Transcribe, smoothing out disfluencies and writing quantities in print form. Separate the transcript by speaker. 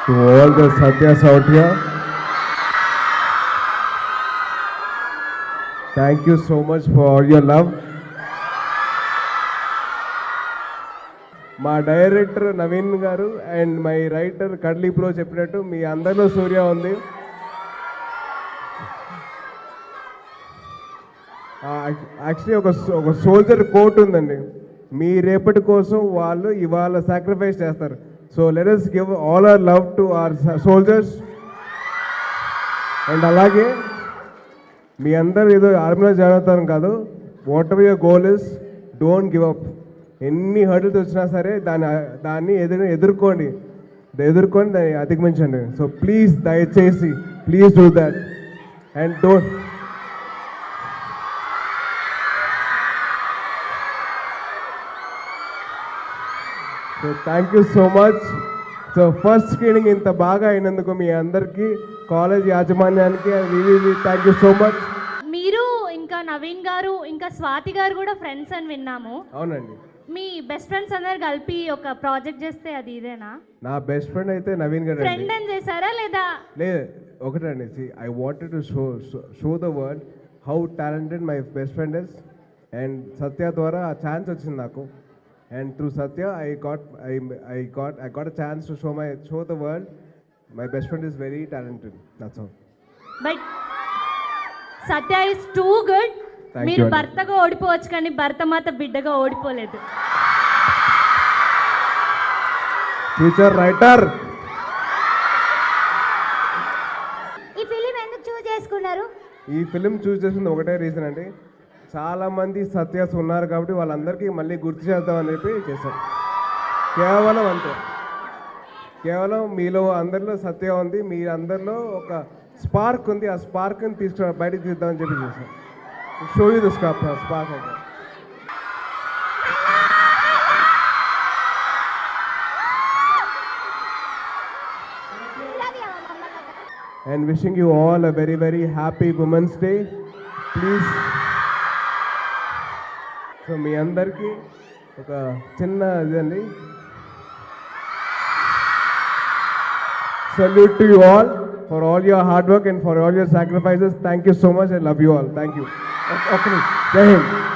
Speaker 1: To all the Satyas out here, thank you so much for all your love. మా director Naveen గారు and my writer కడ్లీ pro చెప్పినట్టు మీ అందరిలో సూర్య ఉంది. Actually ఒక soldier coat ఉందండి, మీ రేపటి కోసం వాళ్ళు ఇవాళ సాక్రిఫైస్ చేస్తారు. So let us give all our love to our soldiers. And అలాగే మీ అందరూ ఏదో ఆర్మీలో జాయిన్ అవుతారు కాదు, what ever your goal is, don't give up. ఎన్ని హర్డిల్స్ వచ్చినా సరే దాన్ని ఎదుర్కొని దాన్ని అధిగమించండి. సో ప్లీజ్ దయచేసి please do that and don't. So thank you so much. So first screening ఇంత బాగా అయినందుకు మీ అందరికీ, కాలేజ్ యాజమాన్యానికి థ్యాంక్ యూ సో మచ్.
Speaker 2: మీరు ఇంకా నవీన్ గారు ఇంకా స్వాతి గారు కూడా ఫ్రెండ్స్ అని విన్నాము.
Speaker 1: అవునండి.
Speaker 2: మీ బెస్ట్ ఫ్రెండ్స్ అందరు కలిపి ఒక ప్రాజెక్ట్ చేస్తే అది ఇదేనా?
Speaker 1: నా బెస్ట్ ఫ్రెండ్ అయితే నవీన్ గారు.
Speaker 2: ఫ్రెండ్ అని చేశారా లేదా?
Speaker 1: లేదు, ఒకటండి. I wanted to show the world how talented my best friend is. And Satya ద్వారా ఆ ఛాన్స్ వచ్చింది నాకు. And through Satya, I got a chance to show the world my best friend is very talented. That's all.
Speaker 2: But Satya is too good. మీరు భర్తగా ఓడిపోవచ్చు కానీ భర్త మాత బిడ్డగా ఓడిపోలేదు.
Speaker 1: Future writer.
Speaker 3: ఈ ఫిలిం ఎందుకు చూస్ చేసుకున్నారు?
Speaker 1: ఈ ఫిలిం చూస్ చేసింది ఒకటే రీజన్ అండి, చాలామంది సత్యాస్ ఉన్నారు కాబట్టి వాళ్ళందరికీ మళ్ళీ గుర్తు చేద్దామని చెప్పి చేశాం. కేవలం అంతే, కేవలం మీలో అందరిలో సత్య ఉంది, మీ అందరిలో ఒక స్పార్క్ ఉంది, ఆ స్పార్క్ని బయటకు తీద్దామని చెప్పి చేశాం. షో యూ ద స్పార్క్ అంటే. And wishing you all a very very happy Women's Day. Please. So మీ అందరికీ ఒక చిన్న ఇదండి, salute to you all for all your hard work and for all your sacrifices. Thank you so much. I love you all. Thank you. Okay. Jai Hind.